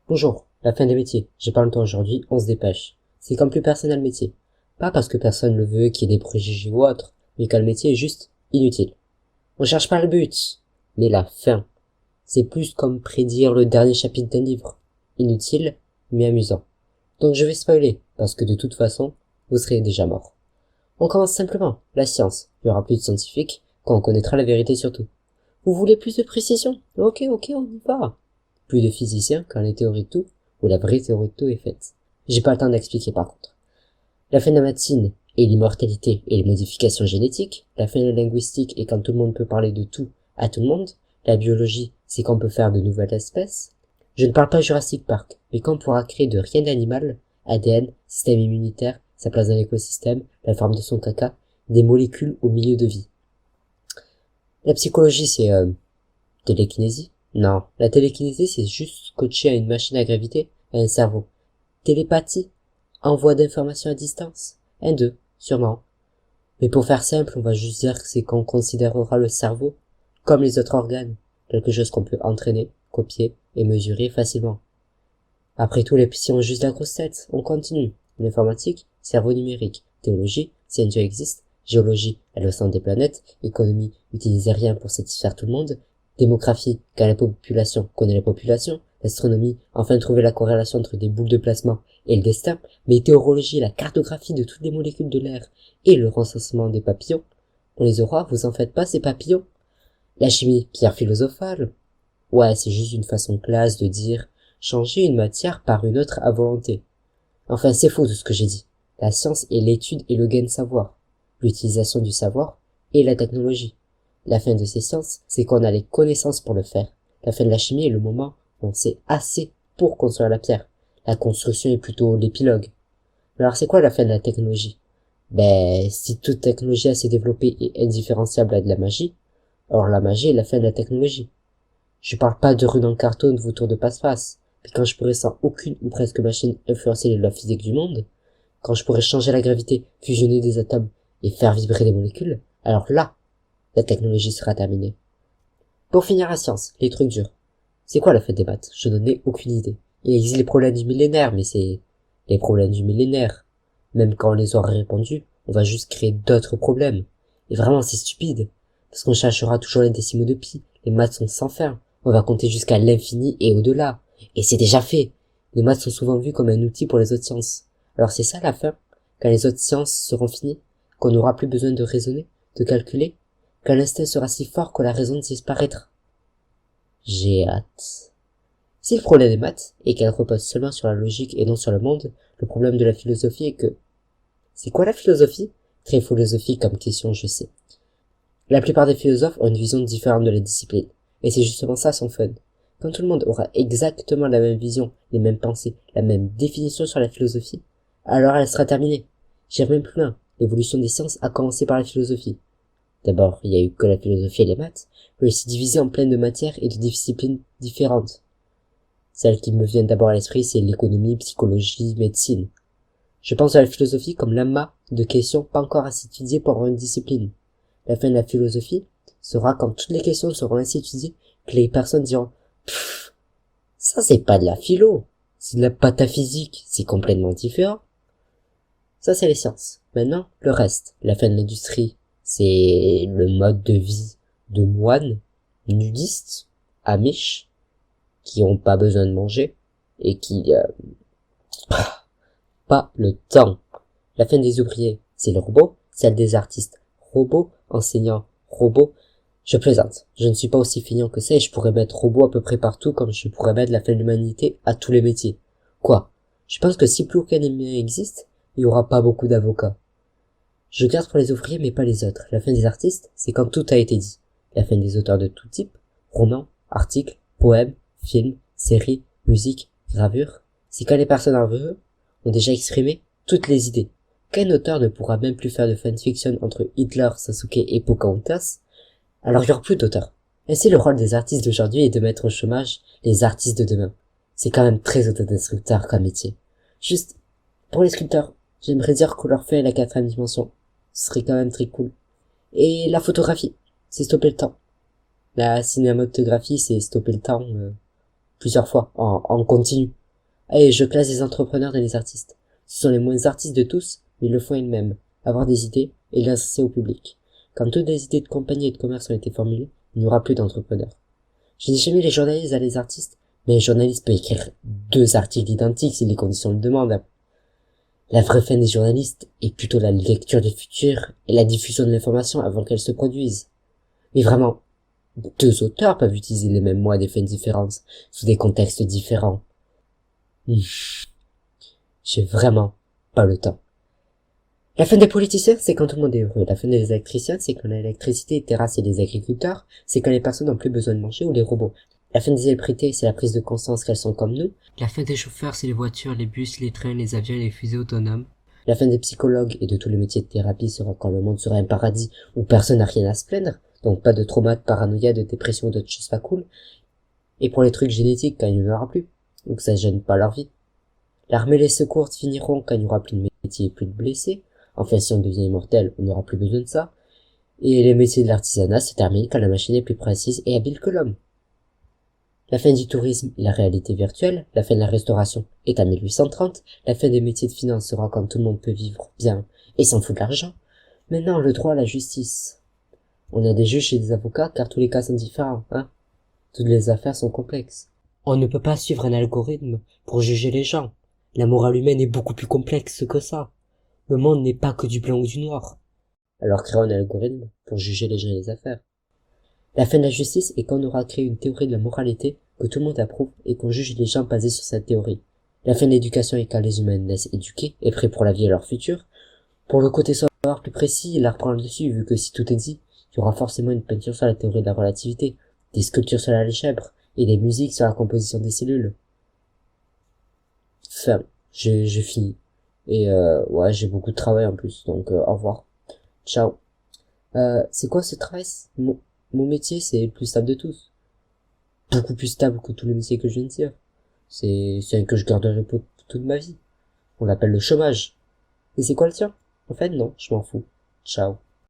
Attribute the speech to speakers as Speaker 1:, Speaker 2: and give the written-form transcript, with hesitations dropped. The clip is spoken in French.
Speaker 1: Bonjour, la fin des métiers. J'ai pas le temps aujourd'hui, on se dépêche. C'est comme plus personne n'a le métier. Pas parce que personne le veut, qu'il y ait des préjugés ou autre, mais quand le métier est juste inutile. On cherche pas le but, mais la fin. C'est plus comme prédire le dernier chapitre d'un livre. Inutile, mais amusant. Donc je vais spoiler, parce que de toute façon, vous serez déjà mort. On commence simplement, la science. Il y aura plus de scientifiques, quand on connaîtra la vérité sur tout. Vous voulez plus de précision? Ok, on y va. Plus de physiciens quand les théories de tout, ou la vraie théorie de tout est faite. J'ai pas le temps d'expliquer par contre. La fin de la médecine et l'immortalité et les modifications génétiques. La fin de la linguistique est quand tout le monde peut parler de tout à tout le monde. La biologie, c'est quand on peut faire de nouvelles espèces. Je ne parle pas Jurassic Park, mais quand on pourra créer de rien d'animal, ADN, système immunitaire, sa place dans l'écosystème, la forme de son caca, des molécules au milieu de vie. La psychologie, c'est télékinésie? Non. La télékinésie, c'est juste coacher à une machine à gravité et un cerveau. Télépathie? Envoi d'informations à distance? Un d'eux, sûrement. Mais pour faire simple, on va juste dire que c'est qu'on considérera le cerveau comme les autres organes. Quelque chose qu'on peut entraîner, copier et mesurer facilement. Après tout, les psy ont juste la grosse tête. On continue. L'informatique, cerveau numérique. Théologie, si un dieu existe. Géologie, elle est au centre des planètes. Économie, utiliser rien pour satisfaire tout le monde. Démographie, quand la population connaît la population. L'astronomie, enfin trouver la corrélation entre des boules de plasma et le destin. Météorologie, la cartographie de toutes les molécules de l'air et le recensement des papillons. On les aura, vous en faites pas ces papillons. La chimie, pierre philosophale. Ouais, c'est juste une façon classe de dire changer une matière par une autre à volonté. Enfin, c'est faux tout ce que j'ai dit. La science est l'étude et le gain de savoir, l'utilisation du savoir et la technologie. La fin de ces sciences, c'est qu'on a les connaissances pour le faire. La fin de la chimie est le moment où on sait assez pour construire la pierre. La construction est plutôt l'épilogue. Mais alors c'est quoi la fin de la technologie? Ben, si toute technologie assez développée est indifférenciable à de la magie, alors la magie est la fin de la technologie. Je parle pas de rue dans le carton de vos tours de passe-passe. Puis quand je pourrais sans aucune ou presque machine influencer les lois physiques du monde, quand je pourrais changer la gravité, fusionner des atomes et faire vibrer des molécules, alors là, la technologie sera terminée. Pour finir la science, les trucs durs. C'est quoi la fête des maths? Je n'en ai aucune idée. Il existe les problèmes du millénaire, mais c'est les problèmes du millénaire. Même quand on les aura répandus, on va juste créer d'autres problèmes. Et vraiment, c'est stupide. Parce qu'on cherchera toujours les décimaux de pi. Les maths sont sans fin. On va compter jusqu'à l'infini et au-delà. Et c'est déjà fait. Les maths sont souvent vus comme un outil pour les autres sciences. Alors c'est ça la fin? Quand les autres sciences seront finies? Qu'on n'aura plus besoin de raisonner? De calculer? Quand l'instinct sera si fort que la raison disparaîtra? J'ai hâte. Si le problème des maths est qu'elles reposent seulement sur la logique et non sur le monde, le problème de la philosophie est que... C'est quoi la philosophie? Très philosophique comme question, je sais. La plupart des philosophes ont une vision différente de la discipline. Et c'est justement ça son fun. Quand tout le monde aura exactement la même vision, les mêmes pensées, la même définition sur la philosophie, alors elle sera terminée. J'irai même plus loin. L'évolution des sciences a commencé par la philosophie. D'abord, il y a eu que la philosophie et les maths, puis elle s'est divisée en plein de matières et de disciplines différentes. Celles qui me viennent d'abord à l'esprit, c'est l'économie, psychologie, médecine. Je pense à la philosophie comme l'amas de questions pas encore assez étudiées pour une discipline. La fin de la philosophie sera quand toutes les questions seront ainsi étudiées que les personnes diront pfff, ça c'est pas de la philo, c'est de la pataphysique, c'est complètement différent. Ça c'est les sciences. Maintenant, le reste. La fin de l'industrie, c'est le mode de vie de moines, nudistes, amish, qui ont pas besoin de manger et qui pas le temps. La fin des ouvriers, c'est le robot, celle des artistes, robot, enseignants, robot. Je plaisante. Je ne suis pas aussi feignant que ça et je pourrais mettre robot à peu près partout comme je pourrais mettre la fin de l'humanité à tous les métiers. Quoi? Je pense que si plus aucun humain existe, il y aura pas beaucoup d'avocats. Je garde pour les ouvriers mais pas les autres. La fin des artistes, c'est quand tout a été dit. La fin des auteurs de tout type, romans, articles, poèmes, films, séries, musique, gravures, c'est quand les personnes en veulent ont déjà exprimé toutes les idées. Qu'un auteur ne pourra même plus faire de fanfiction entre Hitler, Sasuke et Pocahontas, alors il n'y aura plus d'auteurs. Ainsi, le rôle des artistes d'aujourd'hui est de mettre au chômage les artistes de demain. C'est quand même très autodestructeur comme métier. Juste, pour les sculpteurs, j'aimerais dire qu'on leur fait la quatrième dimension. Ce serait quand même très cool. Et la photographie, c'est stopper le temps. La cinématographie, c'est stopper le temps, plusieurs fois, en continu. Et je classe les entrepreneurs dans les artistes. Ce sont les moins artistes de tous, mais ils le font ils-mêmes. Avoir des idées et les lancer au public. Quand toutes les idées de compagnie et de commerce ont été formulées, il n'y aura plus d'entrepreneurs. Je n'ai jamais les journalistes à les artistes, mais un journaliste peut écrire 2 articles identiques si les conditions le demandent. La vraie fin des journalistes est plutôt la lecture du futur et la diffusion de l'information avant qu'elle se produise. Mais vraiment, 2 auteurs peuvent utiliser les mêmes mots à des fins différentes, sous des contextes différents. J'ai vraiment pas le temps. La fin des politiciens, c'est quand tout le monde est heureux. La fin des électriciens, c'est quand l'électricité terrasse les agriculteurs, c'est quand les personnes n'ont plus besoin de manger ou les robots. La fin des célébrités, c'est la prise de conscience qu'elles sont comme nous. La fin des chauffeurs, c'est les voitures, les bus, les trains, les avions et les fusées autonomes. La fin des psychologues et de tous les métiers de thérapie sera quand le monde sera un paradis où personne n'a rien à se plaindre, donc pas de trauma, de paranoïa, de dépression ou d'autres choses pas cool. Et pour les trucs génétiques, quand il n'y en aura plus, donc ça gêne pas leur vie. L'armée et les secours finiront quand il n'y aura plus de métiers et plus de blessés. Enfin, si on devient immortel, on n'aura plus besoin de ça. Et les métiers de l'artisanat se terminent quand la machine est plus précise et habile que l'homme. La fin du tourisme est la réalité virtuelle, la fin de la restauration est à 1830, la fin des métiers de finance sera quand tout le monde peut vivre bien et s'en fout de l'argent. Maintenant, le droit à la justice. On a des juges et des avocats car tous les cas sont différents, hein. Toutes les affaires sont complexes. On ne peut pas suivre un algorithme pour juger les gens. La morale humaine est beaucoup plus complexe que ça. Le monde n'est pas que du blanc ou du noir. Alors créons un algorithme pour juger les gens et les affaires. La fin de la justice est quand on aura créé une théorie de la moralité que tout le monde approuve et qu'on juge les gens basés sur cette théorie. La fin de l'éducation est quand les humains naissent éduqués et prêts pour la vie et leur futur. Pour le côté savoir plus précis, l'art prend le dessus vu que si tout est dit, il y aura forcément une peinture sur la théorie de la relativité, des sculptures sur l'algèbre et des musiques sur la composition des cellules. Enfin, j'ai fini. Et ouais, j'ai beaucoup de travail en plus, donc au revoir. Ciao. C'est quoi ce travail? Mon métier, c'est le plus stable de tous. Beaucoup plus stable que tous les métiers que je viens de dire. C'est un que je garderai pour toute ma vie. On l'appelle le chômage. Et c'est quoi le tien? En fait, non, je m'en fous. Ciao.